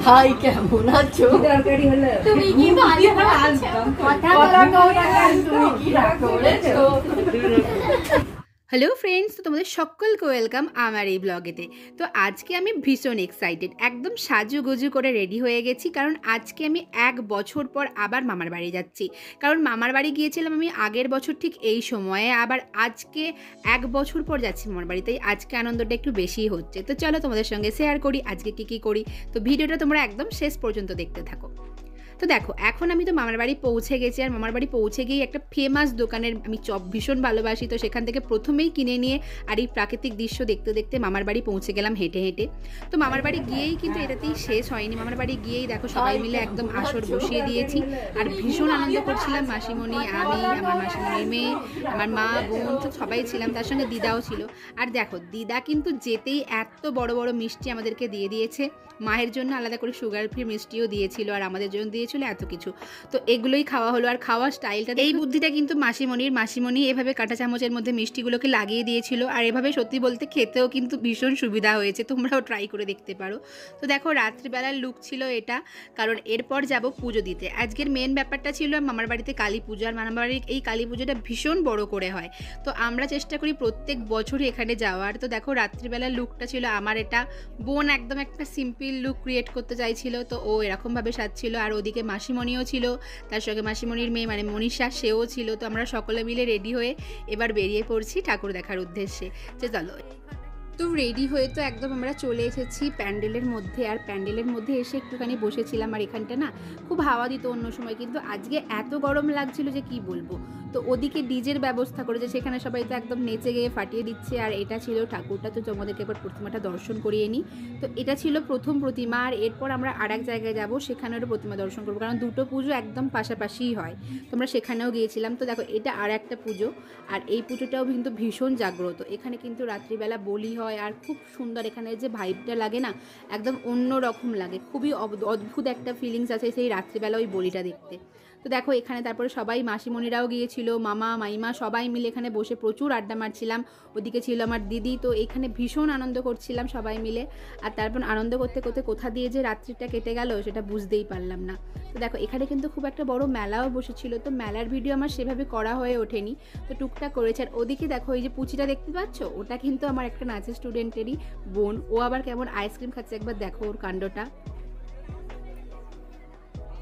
High কেমন আছো? তরকারি হলো তুমি কি ভালো আছো? কথা কও না কেন? তুমি কি রাগ করেছো? হ্যালো ফ্রেন্ডস, তো তোমাদের সকলকে ওয়েলকাম আমার এই ব্লগেতে। তো আজকে আমি ভীষণ এক্সাইটেড, একদম সাজুগুজু করে রেডি হয়ে গেছি, কারণ আজকে আমি 1 বছর পর আবার মামার বাড়ি যাচ্ছি। কারণ মামার বাড়ি গিয়েছিলাম আমি আগের বছর ঠিক এই সময়ে, আবার আজকে 1 বছর পর যাচ্ছি মামার বাড়ি, তাই আজকে আনন্দটা একটু বেশিই হচ্ছে। তো চলো তোমাদের সঙ্গে শেয়ার করি আজকে কী করি। তো ভিডিওটা তোমরা একদম শেষ পর্যন্ত দেখতে থাকো। তো দেখো, এখন আমি তো মামার বাড়ি পৌঁছে গেছি, আর মামার বাড়ি পৌঁছে গিয়ে একটা ফেমাস দোকানের আমি চপ ভীষণ ভালোবাসি, তো সেখান থেকে প্রথমেই কিনে নিয়ে আর এই প্রাকৃতিক দৃশ্য দেখতে দেখতে মামার বাড়ি পৌঁছে গেলাম হেঁটে হেঁটে। তো মামার বাড়ি গিয়েই কিন্তু এটাতেই শেষ হয়নি, মামার বাড়ি গিয়েই দেখো সবাই মিলে একদম আসর বসিয়ে দিয়েছি, আর ভীষণ আনন্দ করছিলাম। মাসিমণি, আমি, আমার মাসিমণির মেয়ে, আমার মা, বোন, তো সবাই ছিলাম, তার সঙ্গে দিদাও ছিল। আর দেখো, দিদা কিন্তু যেতেই এত বড় বড় মিষ্টি আমাদেরকে দিয়ে দিয়েছে। মায়ের জন্য আলাদা করে সুগার ফ্রি মিষ্টিও দিয়েছিল, আর আমাদের জন্য দিয়েছিল এত কিছু। তো এগুলোই খাওয়া হলো। আর খাওয়ার স্টাইলটা, এই বুদ্ধিটা কিন্তু মাসিমণি এভাবে কাঁটা চামচের মধ্যে মিষ্টিগুলোকে লাগিয়ে দিয়েছিল, আর এভাবে সত্যি বলতে খেতেও কিন্তু ভীষণ সুবিধা হয়েছে, তোমরাও ট্রাই করে দেখতে পারো। তো দেখো, রাত্রিবেলার লুক ছিল এটা, কারণ এরপর যাব পুজো দিতে। আজকের মেন ব্যাপারটা ছিল মামার বাড়িতে কালী পুজো, আর মামার বাড়ির এই কালী পুজোটা ভীষণ বড় করে হয়, তো আমরা চেষ্টা করি প্রত্যেক বছরই এখানে যাওয়ার। তো দেখো, রাত্রিবেলার লুকটা ছিল আমার এটা। বোন একদম একটা সিম্পল লুক ক্রিয়েট করতে চাইছিল, তো ও এরকমভাবে সাজছিল, আর ওদিকে মাসিমণিও ছিল, তার সঙ্গে মাসিমণির মেয়ে মানে মনীষা, সেও ছিল। তো আমরা সকলে মিলে রেডি হয়ে এবার বেরিয়ে পড়ছি ঠাকুর দেখার উদ্দেশ্যে। যে চলো, তো রেডি হয়ে তো একদম আমরা চলে এসেছি প্যান্ডেলের মধ্যে, আর প্যান্ডেলের মধ্যে এসে একটুখানি বসেছিলাম। আর এখানটা না খুব হাওয়া দিত অন্য সময়, কিন্তু আজকে এত গরম লাগছিল যে কি বলবো। তো ওদিকে ডিজের ব্যবস্থা করেছে, সেখানে সবাই তো একদম নেচে গিয়ে ফাটিয়ে দিচ্ছে। আর এটা ছিল ঠাকুরটা, তো তোমাদেরকে একবার প্রতিমাটা দর্শন করিয়ে নিই। তো এটা ছিল প্রথম প্রতিমা, আর এরপর আমরা আর এক জায়গায় যাবো, সেখানেও প্রতিমা দর্শন করবো, কারণ দুটো পুজো একদম পাশাপাশিই হয়। তোমরা সেখানেও গিয়েছিলাম। তো দেখো, এটা আর একটা পুজো, আর এই পুজোটাও কিন্তু ভীষণ জাগ্রত। এখানে কিন্তু রাত্রিবেলা বলি হয়, আর খুব সুন্দর এখানে যে ভাইবটা লাগে না, একদম অন্য রকম লাগে, খুবই অদ্ভুত একটা ফিলিংস আছে সেই রাত্রিবেলা ওই বলিটা দেখতে। তো দেখো, এখানে তারপরে সবাই মাসিমণিরাও গিয়েছিল, মামা মাইমা সবাই মিলে এখানে বসে প্রচুর আড্ডা মারছিলাম। ওদিকে ছিল আমার দিদি, তো এখানে ভীষণ আনন্দ করছিলাম সবাই মিলে। আর তারপর আনন্দ করতে করতে কোথা দিয়ে যে রাত্রিটা কেটে গেল সেটা বুঝতেই পারলাম না। তো দেখো, এখানে কিন্তু খুব একটা বড় মেলাও বসেছিল, তো মেলার ভিডিও আমার সেভাবে করা হয়ে ওঠেনি, তো টুকটাক করেছে। আর ওদিকে দেখো, এই যে পুচিটা দেখতে পাচ্ছ, ওটা কিন্তু আমার একটা নাচের স্টুডেন্টেরই বোন। ও আবার কেমন আইসক্রিম খাচ্ছে, একবার দেখো ওর কাণ্ডটা।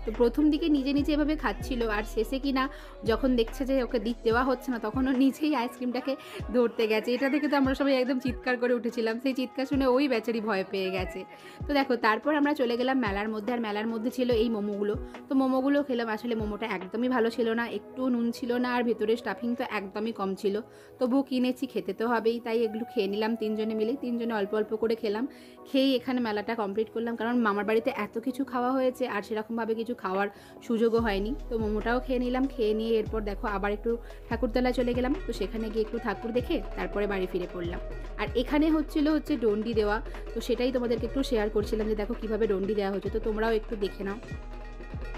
তো প্রথম দিকে নিজে নিজে এভাবে খাচ্ছিল, আর শেষে কিনা যখন দেখছে যে ওকে দেওয়া হচ্ছে না, তখন ও নিজেই আইসক্রিমটাকে ধরতে গেছে। এটা দেখে তো আমরা সবাই একদম চিৎকার করে উঠেছিলাম, সেই চিৎকার শুনে ওই বেচারি ভয় পেয়ে গেছে। তো দেখো, তারপর আমরা চলে গেলাম মেলার মধ্যে, আর মেলার মধ্যে ছিল এই মোমোগুলো। তো মোমোগুলো খেলাম, আসলে মোমোটা একদমই ভালো ছিল না, একটু নুন ছিল না, আর ভেতরে স্টাফিং তো একদমই কম ছিল। তবুও কিনেছি, খেতে তো হবেই, তাই এগুলো খেয়ে নিলাম তিনজনে মিলে, তিনজনে অল্প অল্প করে খেলাম। খেয়েই এখানে মেলাটা কমপ্লিট করলাম, কারণ মামার বাড়িতে এত কিছু খাওয়া হয়েছে আর সেরকমভাবে কিছু খাওয়ার সুযোগও হয়নি। তো মোমোটাও খেয়ে নিলাম, খেয়ে নিয়ে এরপর দেখো আবার একটু ঠাকুরতলায় চলে গেলাম। তো সেখানে গিয়ে একটু ঠাকুর দেখে তারপরে বাড়ি ফিরে পড়লাম। আর এখানে হচ্ছে ডন্ডি দেওয়া, তো সেটাই তোমাদেরকে একটু শেয়ার করছিলাম যে দেখো কীভাবে ডন্ডি দেওয়া হচ্ছে, তো তোমরাও একটু দেখে নাও।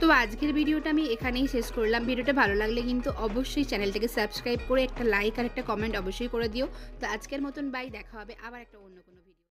তো আজকের ভিডিওটা আমি এখানেই শেষ করলাম। ভিডিওটা ভালো লাগলে কিন্তু অবশ্যই চ্যানেলটাকে সাবস্ক্রাইব করে একটা লাইক আর একটা কমেন্ট অবশ্যই করে দিও। তো আজকের মতন বাই, দেখা হবে আবার একটা অন্য কোনো